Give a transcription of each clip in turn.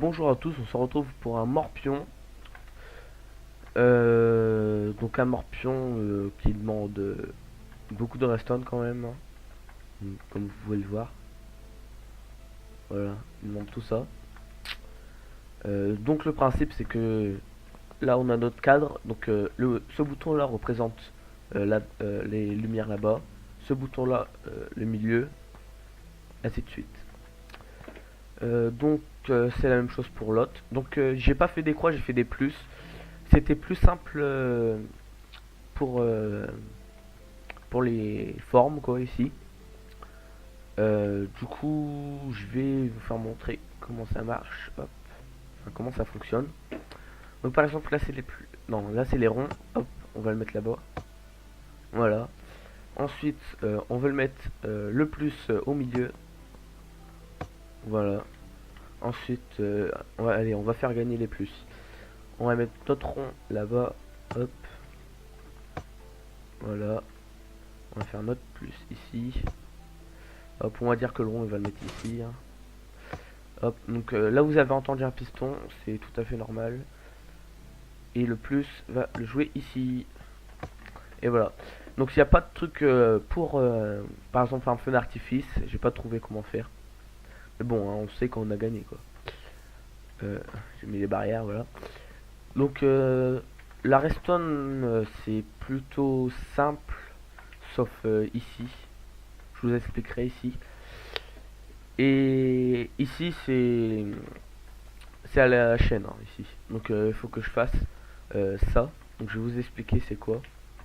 Bonjour à tous, on se retrouve pour un morpion. Donc un morpion qui demande beaucoup de redstone quand même, hein, comme vous pouvez le voir. Voilà, il demande tout ça. Donc le principe c'est que là on a notre cadre. Donc ce bouton là représente les lumières là-bas. Ce bouton là le milieu, ainsi de suite. Donc c'est la même chose pour l'autre. Donc j'ai pas fait des croix, j'ai fait des plus. C'était plus simple pour, euh, pour les formes quoi ici. Du coup je vais vous faire montrer comment ça marche. Hop. Enfin, comment ça fonctionne. Donc par exemple là c'est les plus. Non, là c'est les ronds. Hop, on va le mettre là-bas. Voilà. Ensuite on veut le mettre le plus au milieu. Voilà. Ensuite on va faire gagner les plus. On va mettre notre rond là-bas. Hop. Voilà. On va faire notre plus ici. Hop, on va dire que le rond il va le mettre ici, hein. Hop, donc là vous avez entendu un piston, c'est tout à fait normal. Et le plus va le jouer ici. Et voilà. Donc il n'y a pas de truc pour par exemple un feu d'artifice, j'ai pas trouvé comment faire. Mais bon, hein, on sait qu'on a gagné quoi. J'ai mis les barrières, voilà. Donc la redstone c'est plutôt simple, sauf ici. Je vous expliquerai ici. Et ici c'est à la chaîne, hein, ici. Donc il faut que je fasse ça. Donc je vais vous expliquer c'est quoi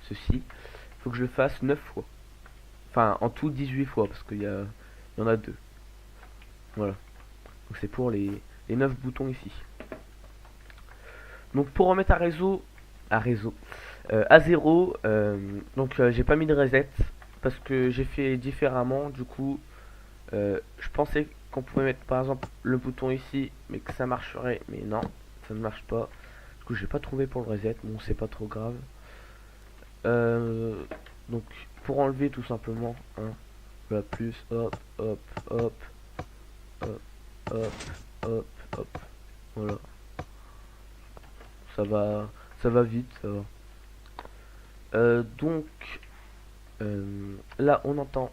ceci. Il faut que je le fasse 9 fois. Enfin en tout 18 fois parce il y en a deux. Voilà. Donc c'est pour les 9 boutons ici. Donc pour remettre à zéro, donc j'ai pas mis de reset parce que j'ai fait différemment. Du coup je pensais qu'on pouvait mettre par exemple le bouton ici mais que ça marcherait, mais non, ça ne marche pas. Du coup j'ai pas trouvé pour le reset. Bon, c'est pas trop grave. Donc pour enlever tout simplement, hein, voilà, plus hop hop hop hop hop hop hop, voilà, ça va ça va vite, ça va. Donc là on entend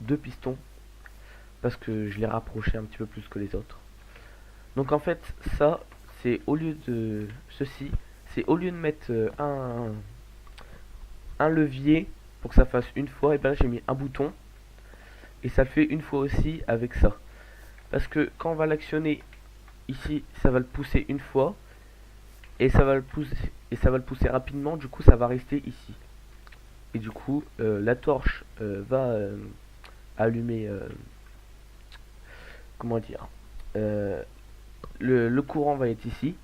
deux pistons parce que je l'ai rapproché un petit peu plus que les autres. Donc en fait ça c'est au lieu de ceci, c'est au lieu de mettre un levier pour que ça fasse une fois, et bien là j'ai mis un bouton et ça le fait une fois aussi avec ça. Parce que quand on va l'actionner ici, ça va le pousser une fois et ça va le pousser rapidement, du coup ça va rester ici. Et du coup la torche va allumer comment dire le courant va être ici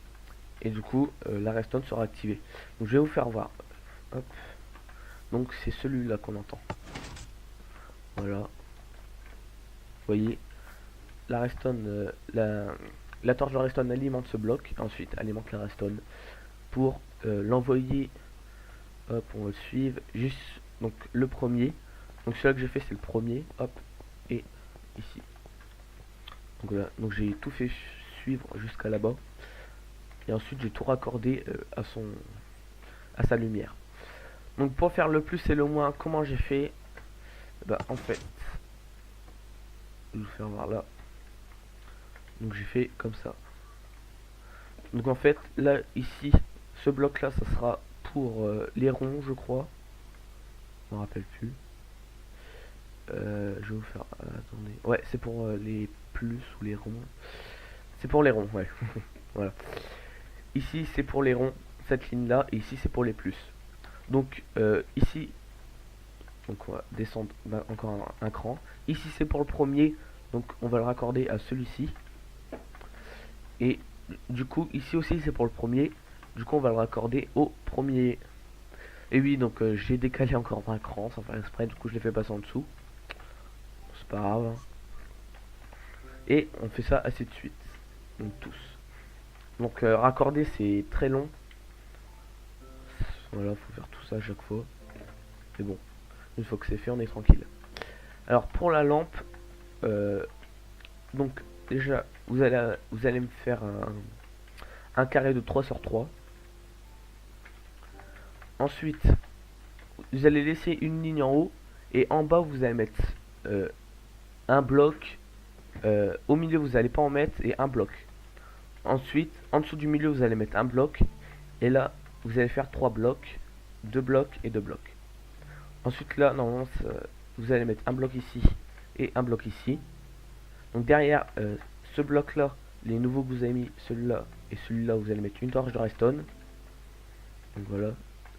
et du coup la redstone sera activée. Donc je vais vous faire voir. Hop. Donc c'est celui-là qu'on entend. Voilà. Vous voyez, la redstone, la torche de redstone alimente ce bloc, ensuite alimente la redstone pour l'envoyer. Hop, on va le suivre. Juste donc le premier. Donc celui-là que j'ai fait c'est le premier. Hop, et ici. Donc voilà, donc j'ai tout fait suivre jusqu'à là-bas. Et ensuite j'ai tout raccordé à sa lumière. Donc pour faire le plus et le moins, comment j'ai fait? Bah en fait, je vais vous faire voir là. Donc j'ai fait comme ça. Donc en fait, là, ici, ce bloc là, ça sera pour les ronds, je crois. Je me rappelle plus. Je vais vous faire. Attendez. Ouais, c'est pour les plus ou les ronds. C'est pour les ronds, ouais. Voilà. Ici, c'est pour les ronds, cette ligne là. Et ici, c'est pour les plus. Donc ici, donc on va descendre encore un cran. Ici, c'est pour le premier. Donc on va le raccorder à celui-ci. Et du coup, ici aussi, c'est pour le premier. Du coup, on va le raccorder au premier. Et oui, donc j'ai décalé encore un cran sans faire exprès. Du coup, je l'ai fait passer en dessous. C'est pas grave, hein. Et on fait ça ainsi de suite. Donc tous. Donc raccorder, c'est très long. Voilà, faut faire tout ça à chaque fois. Mais bon, une fois que c'est fait, on est tranquille. Alors pour la lampe, donc déjà, vous allez me faire un carré de 3 sur 3. Ensuite, vous allez laisser une ligne en haut. Et en bas, vous allez mettre un bloc. Au milieu, vous n'allez pas en mettre. Et un bloc. Ensuite, en dessous du milieu, vous allez mettre un bloc. Et là, vous allez faire 3 blocs. 2 blocs et 2 blocs. Ensuite, là, normalement, vous allez mettre un bloc ici. Et un bloc ici. Donc derrière ce bloc là, les nouveaux que vous avez mis, celui-là et celui-là, vous allez mettre une torche de redstone. Donc voilà,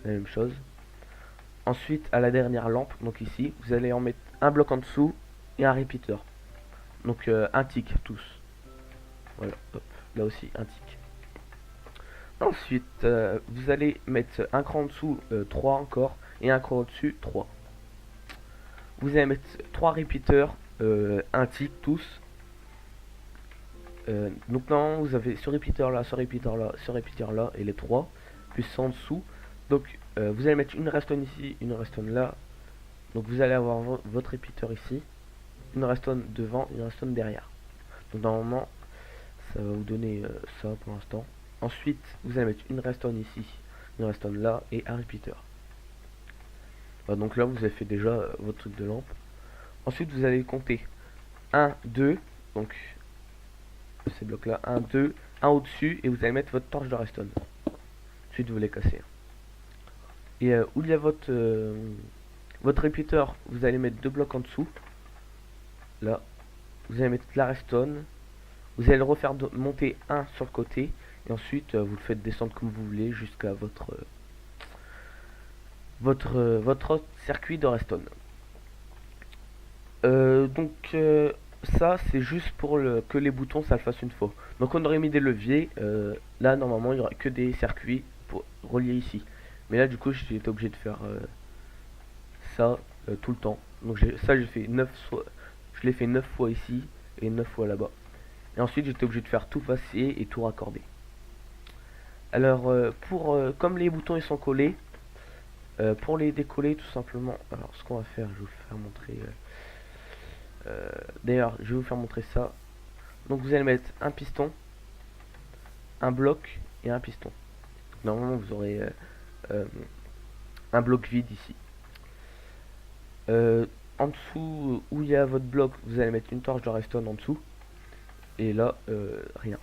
la même chose. Ensuite à la dernière lampe, donc ici, vous allez en mettre un bloc en dessous et un repeater. Donc un tick tous. Voilà, hop, là aussi un tick. Ensuite vous allez mettre un cran en dessous 3 encore et un cran au-dessus 3. Vous allez mettre 3 repeaters, un tick tous. Donc non, vous avez ce repeater là, ce repeater là, ce repeater là et les 3 plus en dessous. Donc vous allez mettre une redstone ici, une redstone là. Donc vous allez avoir votre repeater ici, une redstone devant, une redstone derrière. Donc normalement ça va vous donner ça pour l'instant. Ensuite vous allez mettre une redstone ici, une redstone là et un repeater. Voilà, donc là vous avez fait déjà votre truc de lampe. Ensuite vous allez compter 1, 2, donc ces blocs là, 1, 2, 1 au-dessus et vous allez mettre votre torche de redstone. Ensuite vous les cassez. Et où il y a votre repeater, vous allez mettre 2 blocs en dessous. Là, vous allez mettre la redstone. Vous allez le refaire monter un sur le côté. Et ensuite vous le faites descendre comme vous voulez jusqu'à votre circuit de redstone. Donc ça c'est juste pour que les boutons ça le fasse une fois. Donc on aurait mis des leviers. Là normalement il n'y aura que des circuits pour relier ici. Mais là du coup j'ai été obligé de faire ça tout le temps. Donc ça j'ai fait 9 fois. Je l'ai fait 9 fois ici et 9 fois là-bas. Et ensuite j'étais obligé de faire tout passer et tout raccorder. Alors comme les boutons ils sont collés, pour les décoller tout simplement. Alors ce qu'on va faire, je vais vous faire montrer. D'ailleurs je vais vous faire montrer ça. Donc vous allez mettre un piston, un bloc et un piston. Normalement vous aurez un bloc vide ici. En dessous où il y a votre bloc, vous allez mettre une torche de redstone en dessous. Et là, rien.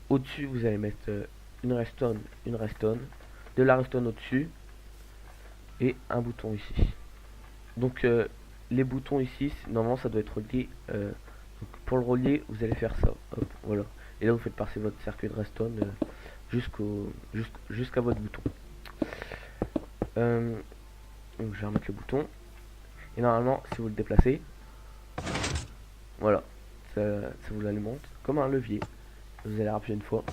Au-dessus, vous allez mettre une redstone, de la redstone au-dessus et un bouton ici. Donc les boutons ici, normalement ça doit être relié. Donc, pour le relier, vous allez faire ça. Hop, voilà. Et là vous faites passer votre circuit de redstone jusqu'à votre bouton. Donc je vais remettre le bouton. Et normalement, si vous le déplacez, voilà, ça vous l'alimente comme un levier. Vous allez appuyer une fois.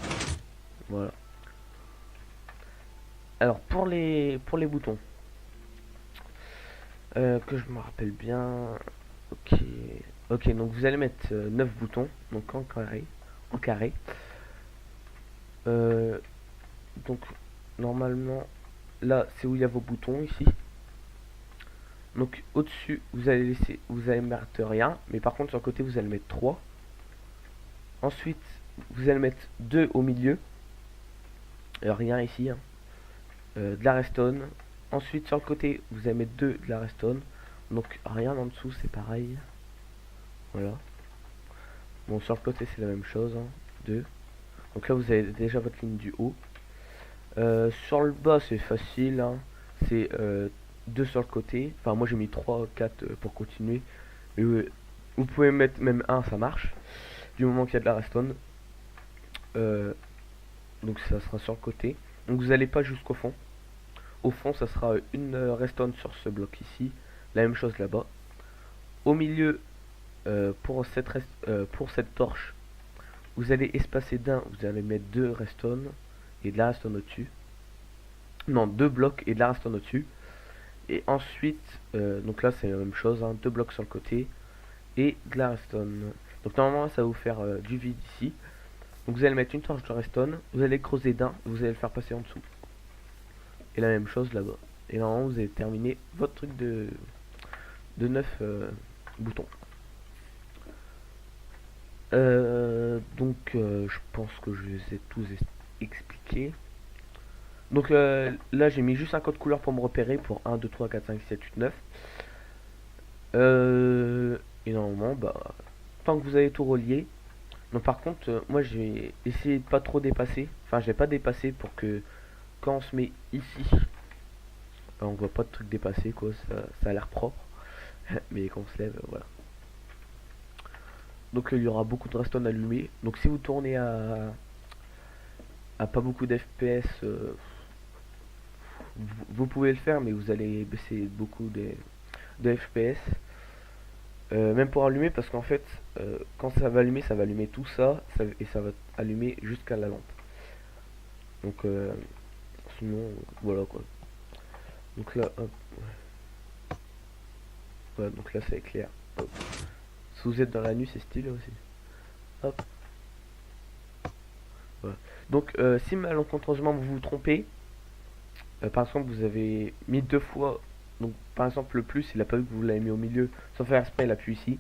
Voilà. Alors pour les boutons, que je me rappelle bien. Ok. Ok, donc vous allez mettre 9 boutons, donc en carré. Donc normalement là c'est où il y a vos boutons ici. Donc au-dessus vous allez mettre rien, mais par contre sur le côté vous allez mettre 3. Ensuite vous allez mettre 2 au milieu. Rien ici hein. De la redstone. Ensuite sur le côté vous allez mettre 2 de la redstone. Donc rien en dessous, c'est pareil. Voilà. Bon sur le côté c'est la même chose hein. 2. Donc là vous avez déjà votre ligne du haut. Sur le bas c'est facile hein. C'est 2 sur le côté. Enfin moi j'ai mis 3, 4 pour continuer. Et, vous pouvez mettre même 1, ça marche. Du moment qu'il y a de la redstone. Donc ça sera sur le côté. Donc vous n'allez pas jusqu'au fond. Au fond ça sera une redstone sur ce bloc ici. La même chose là-bas. Au milieu pour cette torche, vous allez espacer d'un, vous allez mettre 2 redstone et de la redstone au-dessus. Non, 2 blocs et de la redstone au-dessus. Et ensuite, donc là c'est la même chose, hein, 2 blocs sur le côté et de la redstone. Donc normalement ça va vous faire du vide ici. Donc vous allez mettre une torche de redstone, vous allez creuser d'un, vous allez le faire passer en dessous. Et la même chose là-bas. Et normalement vous avez terminé votre truc de 9 boutons. Je pense que je les ai tous expliqués. Donc là j'ai mis juste un code couleur pour me repérer pour 1, 2, 3, 4, 5, 7, 8, 9. Et normalement, bah, tant que vous avez tout relié. Donc par contre, moi j'ai essayé de pas trop dépasser. Enfin, je vais pas dépasser pour que quand on se met ici, on voit pas de truc dépasser quoi. Ça a l'air propre. Mais quand on se lève, voilà. Donc il y aura beaucoup de redstone allumés. Donc si vous tournez à pas beaucoup d'FPS, vous pouvez le faire, mais vous allez baisser beaucoup de FPS. Même pour allumer, parce qu'en fait, quand ça va allumer tout ça, et ça va allumer jusqu'à la lampe. Donc, sinon, voilà quoi. Donc là, hop, voilà, donc là c'est clair. Hop. Si vous êtes dans la nuit, c'est stylé aussi. Hop, voilà. Donc, si malencontreusement vous vous trompez, par exemple, vous avez mis deux fois, donc par exemple le plus, il a pas vu que vous l'avez mis au milieu, sans faire exprès, il appuie ici.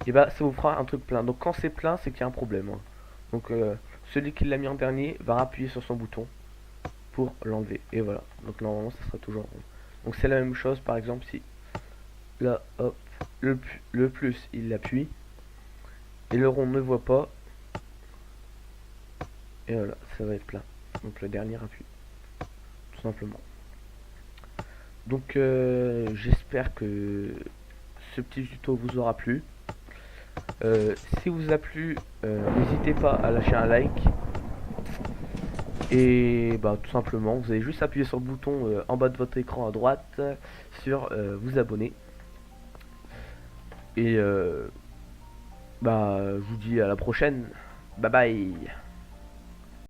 Et bah ça vous fera un truc plein. Donc quand c'est plein, c'est qu'il y a un problème, hein. Donc celui qui l'a mis en dernier va appuyer sur son bouton pour l'enlever. Et voilà. Donc normalement ça sera toujours rond. Donc c'est la même chose par exemple si là hop le plus il l'appuie et le rond ne voit pas. Et voilà, ça va être plein. Donc le dernier appuie. Tout simplement. Donc j'espère que ce petit tuto vous aura plu. Si vous a plu, n'hésitez pas à lâcher un like. Et bah tout simplement, vous allez juste appuyer sur le bouton en bas de votre écran à droite sur vous abonner. Et bah je vous dis à la prochaine. Bye bye.